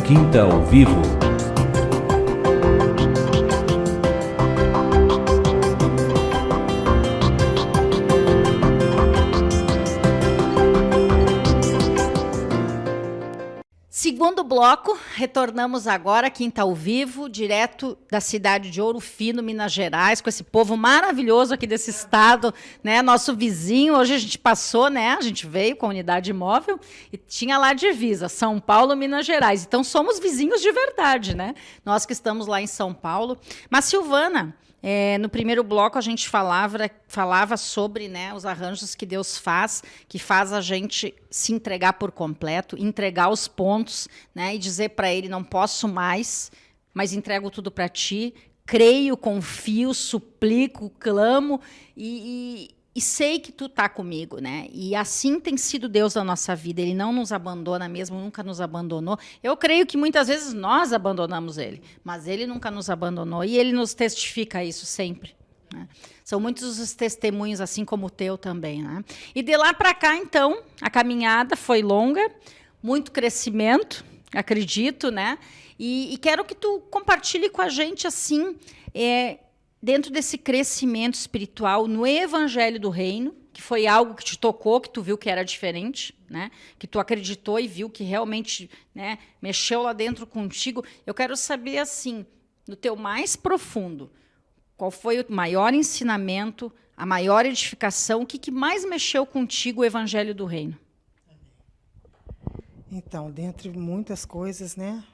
Quinta ao Vivo. Segundo bloco, retornamos agora, Quinta ao Vivo, direto da cidade de Ouro Fino, Minas Gerais, com esse povo maravilhoso aqui desse estado, né? Nosso vizinho, hoje a gente passou, né? A gente veio com a unidade móvel e tinha lá divisa, São Paulo, Minas Gerais. Então, somos vizinhos de verdade, né? Nós que estamos lá em São Paulo. Mas, Silvana, no primeiro bloco a gente falava sobre, né, os arranjos que Deus faz, que faz a gente se entregar por completo, entregar os pontos, né, e dizer para Ele, não posso mais, mas entrego tudo para Ti, creio, confio, suplico, clamo e sei que Tu está comigo, né? E assim tem sido Deus na nossa vida. Ele não nos abandona mesmo, nunca nos abandonou. Eu creio que muitas vezes nós abandonamos Ele, mas Ele nunca nos abandonou e Ele nos testifica isso sempre, né? São muitos os testemunhos, assim como o teu também, né? E de lá para cá, então, a caminhada foi longa, muito crescimento, acredito, né? E quero que tu compartilhe com a gente, assim, dentro desse crescimento espiritual no Evangelho do Reino, que foi algo que te tocou, que tu viu que era diferente, né? Que tu acreditou e viu que realmente, né, mexeu lá dentro contigo. Eu quero saber, assim, no teu mais profundo, qual foi o maior ensinamento, a maior edificação, o que mais mexeu contigo o Evangelho do Reino? Então, dentre muitas coisas, né,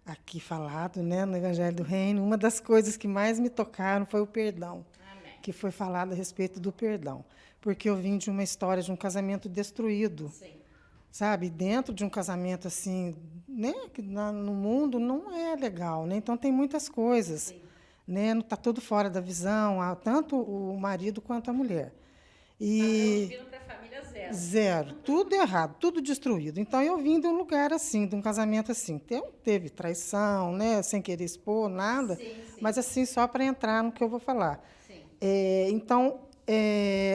aqui falado, né, no Evangelho do Reino, uma das coisas que mais me tocaram foi o perdão. Amém. Que foi falado a respeito do perdão. Porque eu vim de uma história de um casamento destruído. Sim. Sabe? Dentro de um casamento assim, né, que no mundo não é legal, né? Então tem muitas coisas. Sim. Né? Não está tudo fora da visão, tanto o marido quanto a mulher. E para a família zero. Zero, tudo errado, tudo destruído. Então eu vim de um lugar assim, de um casamento assim. Teve traição, né? Sem querer expor nada, sim. Mas assim só para entrar no que eu vou falar. Então,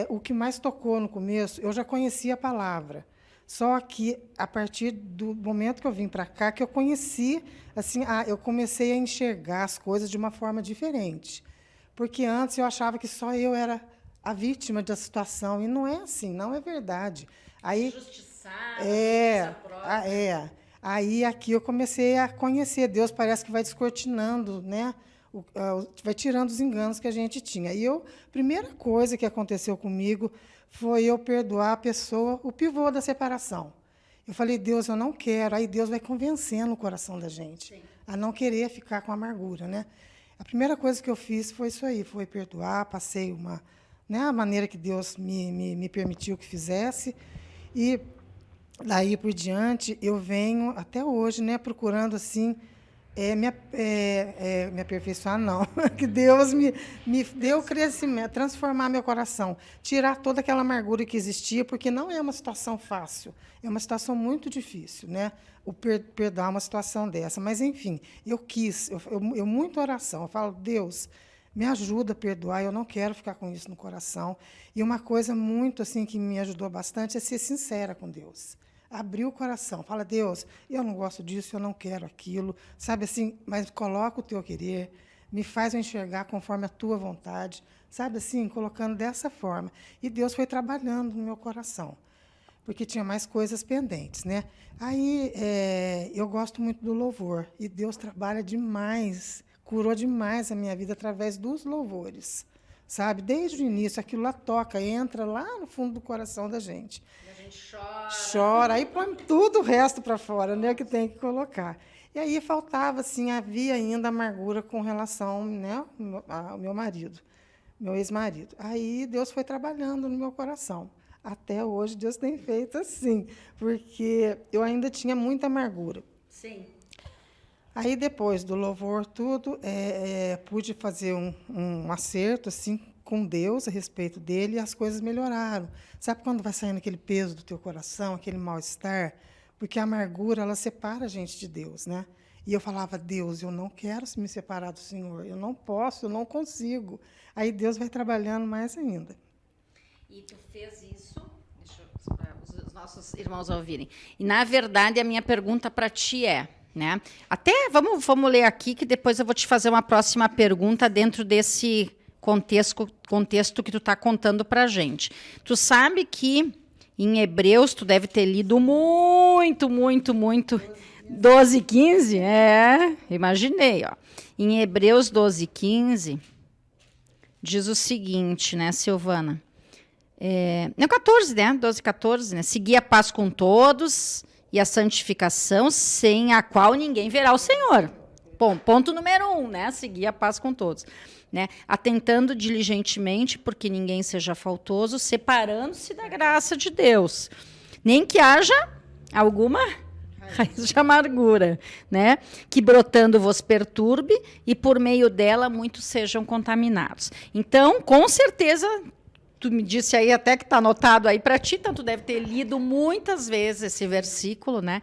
o que mais tocou no começo, eu já conhecia a palavra. Só que a partir do momento que eu vim para cá, que eu conheci, assim, eu comecei a enxergar as coisas de uma forma diferente. Porque antes eu achava que só eu era a vítima da situação, e não é assim, não é verdade. Aí, justiçada, própria. Aí aqui eu comecei a conhecer Deus, parece que vai descortinando, né? Vai tirando os enganos que a gente tinha. E a primeira coisa que aconteceu comigo foi eu perdoar a pessoa, o pivô da separação. Eu falei, Deus, eu não quero. Aí Deus vai convencendo o coração da gente, sim, a não querer ficar com amargura, né? A primeira coisa que eu fiz foi isso aí, foi perdoar, passei a maneira que Deus me permitiu que fizesse. E daí por diante, eu venho até hoje, né, procurando assim, me aperfeiçoar, não. Que Deus me deu crescimento, transformar meu coração, tirar toda aquela amargura que existia, porque não é uma situação fácil, é uma situação muito difícil, né? Perdoar uma situação dessa. Mas, enfim, eu muito oração, eu falo, Deus, me ajuda a perdoar, eu não quero ficar com isso no coração. E uma coisa muito assim que me ajudou bastante é ser sincera com Deus. Abrir o coração, fala, Deus, eu não gosto disso, eu não quero aquilo, sabe assim, mas coloca o teu querer, me faz eu enxergar conforme a tua vontade, sabe assim, colocando dessa forma. E Deus foi trabalhando no meu coração, porque tinha mais coisas pendentes, né? Aí eu gosto muito do louvor, e Deus trabalha demais, curou demais a minha vida através dos louvores, sabe? Desde o início, aquilo lá toca, entra lá no fundo do coração da gente. A gente chora, aí põe tudo o resto para fora, né, que tem que colocar. E aí faltava, assim, havia ainda amargura com relação, né, ao meu marido, meu ex-marido. Aí Deus foi trabalhando no meu coração. Até hoje Deus tem feito assim, porque eu ainda tinha muita amargura. Sim. Aí, depois do louvor, tudo, pude fazer um acerto assim, com Deus a respeito dele, e as coisas melhoraram. Sabe quando vai saindo aquele peso do teu coração, aquele mal-estar? Porque a amargura, ela separa a gente de Deus, né? E eu falava, Deus, eu não quero me separar do Senhor, eu não posso, eu não consigo. Aí Deus vai trabalhando mais ainda. E tu fez isso, para os nossos irmãos ouvirem. E, na verdade, a minha pergunta para ti é, né? Até vamos ler aqui, que depois eu vou te fazer uma próxima pergunta dentro desse contexto que tu está contando para a gente. Tu sabe que em Hebreus tu deve ter lido muito, 12:15? Imaginei. Ó. Em Hebreus 12:15, diz o seguinte, né, Silvana? Não, 14, né? 12:14, né? Seguir a paz com todos e a santificação, sem a qual ninguém verá o Senhor. Bom, ponto número 1, né? Seguir a paz com todos. Né? Atentando diligentemente, porque ninguém seja faltoso, separando-se da graça de Deus. Nem que haja alguma raiz de amargura, né? Que brotando vos perturbe e por meio dela muitos sejam contaminados. Então, com certeza, tu me disse aí até que está anotado aí para ti, então tu deve ter lido muitas vezes esse versículo, né?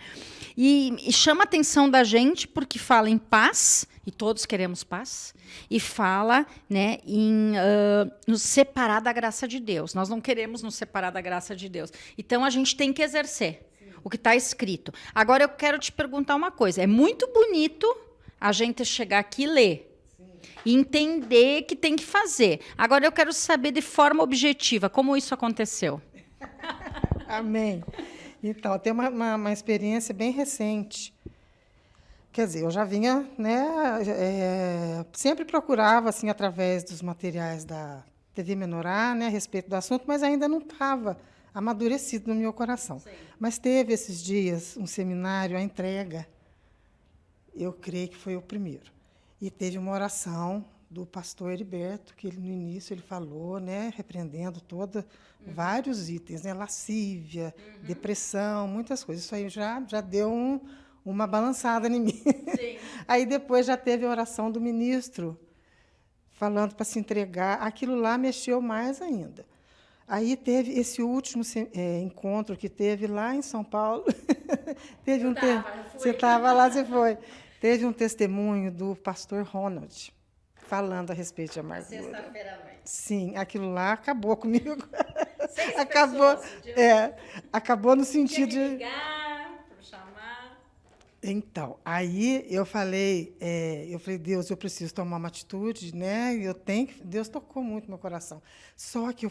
E chama a atenção da gente porque fala em paz, e todos queremos paz, e fala, né, em nos separar da graça de Deus. Nós não queremos nos separar da graça de Deus. Então, a gente tem que exercer o que está escrito. Agora, eu quero te perguntar uma coisa. É muito bonito a gente chegar aqui e ler. E entender que tem que fazer. Agora, eu quero saber de forma objetiva como isso aconteceu. Amém. Então, tem uma experiência bem recente. Quer dizer, eu já vinha, né, sempre procurava, assim, através dos materiais da TV Menorá, né, a respeito do assunto, mas ainda não estava amadurecido no meu coração. Sim. Mas teve esses dias um seminário, a entrega, eu creio que foi o primeiro. E teve uma oração do pastor Heriberto, que no início ele falou, né, repreendendo vários itens, né, lascívia, depressão, muitas coisas. Isso aí já deu uma balançada em mim. Sim. Aí depois já teve a oração do ministro, falando para se entregar. Aquilo lá mexeu mais ainda. Aí teve esse último encontro que teve lá em São Paulo. Você estava lá, você foi. Teve um testemunho do pastor Ronald, falando a respeito de amargura. Sexta-feira à noite. Sim, aquilo lá acabou comigo. 6 acabou, pessoas, acabou no sentido de... ligar, chamar. Então, aí eu falei, Deus, eu preciso tomar uma atitude, né? Deus tocou muito no meu coração. Só que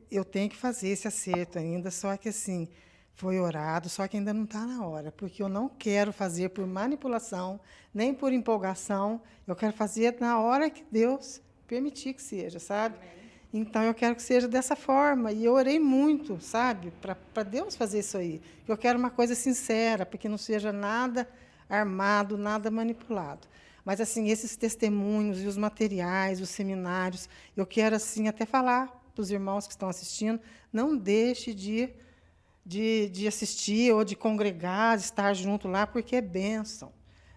eu tenho que fazer esse acerto ainda, só que assim, foi orado, só que ainda não está na hora, porque eu não quero fazer por manipulação, nem por empolgação, eu quero fazer na hora que Deus permitir que seja, sabe? Amém. Então, eu quero que seja dessa forma, e eu orei muito, sabe, para Deus fazer isso aí. Eu quero uma coisa sincera, porque não seja nada armado, nada manipulado. Mas, assim, esses testemunhos e os materiais, os seminários, eu quero, assim, até falar para os irmãos que estão assistindo, não deixe de assistir ou de congregar, de estar junto lá, porque é bênção.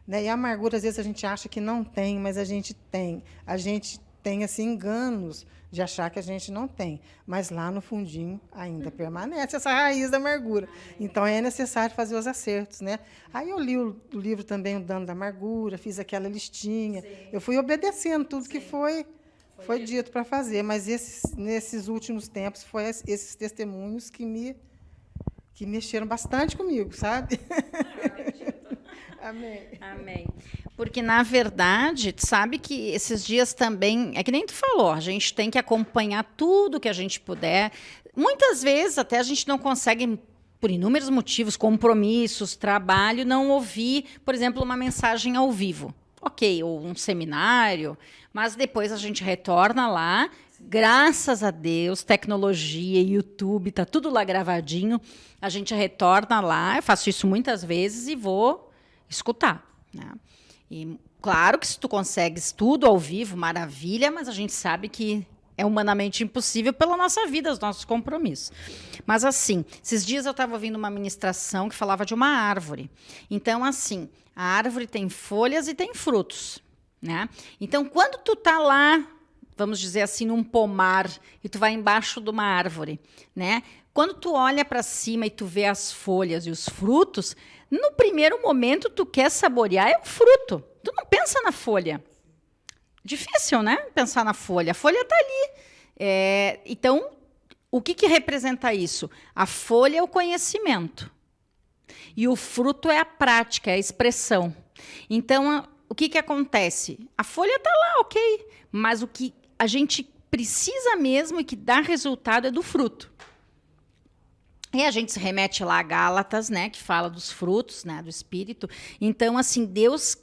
Né? E a amargura, às vezes, a gente acha que não tem, mas a gente tem. A gente tem assim, enganos de achar que a gente não tem. Mas lá no fundinho ainda permanece essa raiz da amargura. Então, é necessário fazer os acertos. Né? Aí eu li o livro também, O Dano da Amargura, fiz aquela listinha. Sim. Eu fui obedecendo tudo. Sim. Que foi dito para fazer. Mas nesses últimos tempos, foi esses testemunhos que mexeram bastante comigo, sabe? Eu acredito. Amém. Amém. Porque, na verdade, tu sabe que esses dias também, é que nem tu falou, a gente tem que acompanhar tudo que a gente puder. Muitas vezes, até a gente não consegue, por inúmeros motivos, compromissos, trabalho, não ouvir, por exemplo, uma mensagem ao vivo. Ok, ou um seminário, mas depois a gente retorna lá. Graças a Deus, tecnologia, YouTube, está tudo lá gravadinho. A gente retorna lá, eu faço isso muitas vezes e vou escutar. Né? E claro que se tu consegues tudo ao vivo, maravilha, mas a gente sabe que é humanamente impossível pela nossa vida, os nossos compromissos. Mas assim, esses dias eu estava ouvindo uma ministração que falava de uma árvore. Então, assim, a árvore tem folhas e tem frutos. Né? Então, quando tu está lá, vamos dizer assim, num pomar, e tu vai embaixo de uma árvore, né? Quando tu olha para cima e tu vê as folhas e os frutos, no primeiro momento tu quer saborear é o fruto. Tu não pensa na folha. Difícil, né? Pensar na folha. A folha está ali. Então, o que representa isso? A folha é o conhecimento. E o fruto é a prática, é a expressão. Então, o que acontece? A folha está lá, ok, mas o que a gente precisa mesmo e que dá resultado é do fruto. E a gente se remete lá a Gálatas, né, que fala dos frutos, né, do Espírito. Então, assim, Deus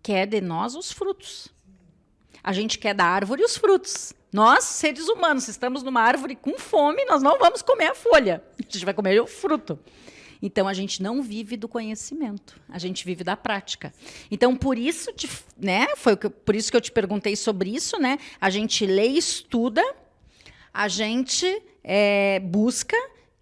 quer de nós os frutos. A gente quer da árvore os frutos. Nós, seres humanos, se estamos numa árvore com fome, nós não vamos comer a folha. A gente vai comer o fruto. Então, a gente não vive do conhecimento. A gente vive da prática. Então, por isso, né, por isso que eu te perguntei sobre isso, né? A gente lê e estuda, a gente busca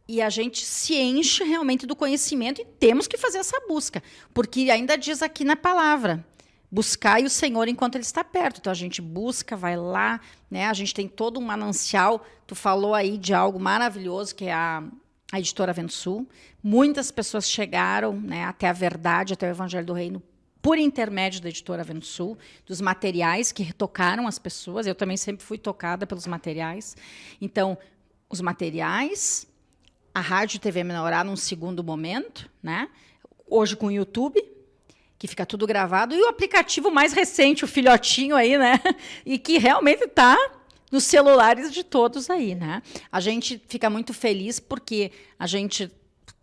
e a gente se enche realmente do conhecimento e temos que fazer essa busca. Porque ainda diz aqui na palavra, buscai o Senhor enquanto Ele está perto. Então, a gente busca, vai lá, né? A gente tem todo um manancial. Tu falou aí de algo maravilhoso, que é a Editora Vento Sul. Muitas pessoas chegaram, né, até a verdade, até o Evangelho do Reino, por intermédio da Editora Vento Sul, dos materiais que tocaram as pessoas. Eu também sempre fui tocada pelos materiais. Então, os materiais, a Rádio e TV Menorá num segundo momento, né? Hoje com o YouTube, que fica tudo gravado, e o aplicativo mais recente, o filhotinho aí, né? E que realmente está nos celulares de todos aí, né? A gente fica muito feliz porque a gente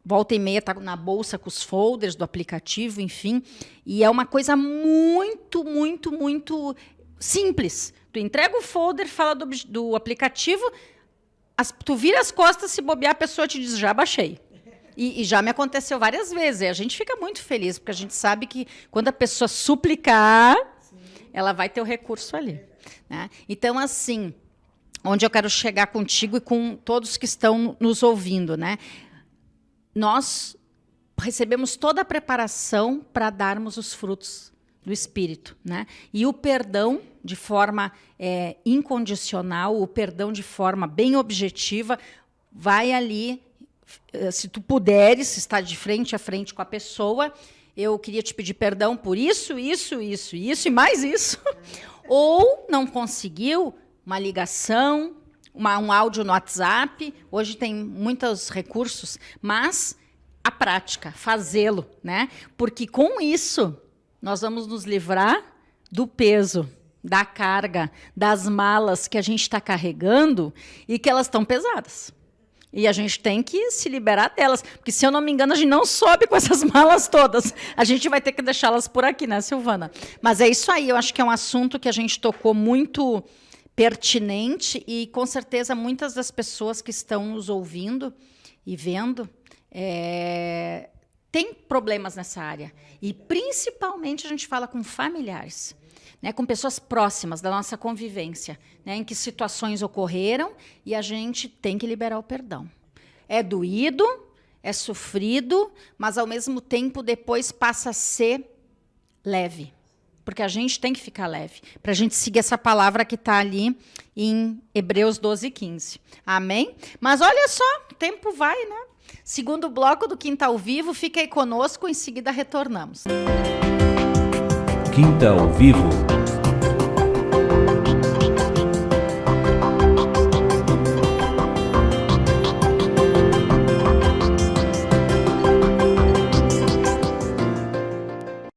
volta e meia está na bolsa com os folders do aplicativo, enfim, e é uma coisa muito, muito, muito simples. Tu entrega o folder, fala do aplicativo, tu vira as costas, se bobear, a pessoa te diz, já baixei. E já me aconteceu várias vezes. E a gente fica muito feliz, porque a gente sabe que quando a pessoa suplicar, ela vai ter o recurso ali. Né? Então, assim, onde eu quero chegar contigo e com todos que estão nos ouvindo, né? Nós recebemos toda a preparação para darmos os frutos do Espírito, né? E o perdão de forma incondicional, o perdão de forma bem objetiva, vai ali, se tu puderes estar de frente a frente com a pessoa, eu queria te pedir perdão por isso, isso, isso, isso e mais isso. Ou não conseguiu, uma ligação, um áudio no WhatsApp. Hoje tem muitos recursos, mas a prática, fazê-lo, né? Porque com isso nós vamos nos livrar do peso, da carga, das malas que a gente está carregando e que elas estão pesadas. E a gente tem que se liberar delas, porque, se eu não me engano, a gente não sobe com essas malas todas. A gente vai ter que deixá-las por aqui, né, Silvana? Mas é isso aí, eu acho que é um assunto que a gente tocou muito pertinente e, com certeza, muitas das pessoas que estão nos ouvindo e vendo têm problemas nessa área. E, principalmente, a gente fala com familiares, né, com pessoas próximas da nossa convivência, né, em que situações ocorreram e a gente tem que liberar o perdão. É doído, é sofrido, mas, ao mesmo tempo, depois passa a ser leve. Porque a gente tem que ficar leve, para a gente seguir essa palavra que está ali em Hebreus 12:15. Amém? Mas olha só, o tempo vai, né? Segundo bloco do Quinta ao Vivo, fica aí conosco, em seguida retornamos. Quinta ao Vivo.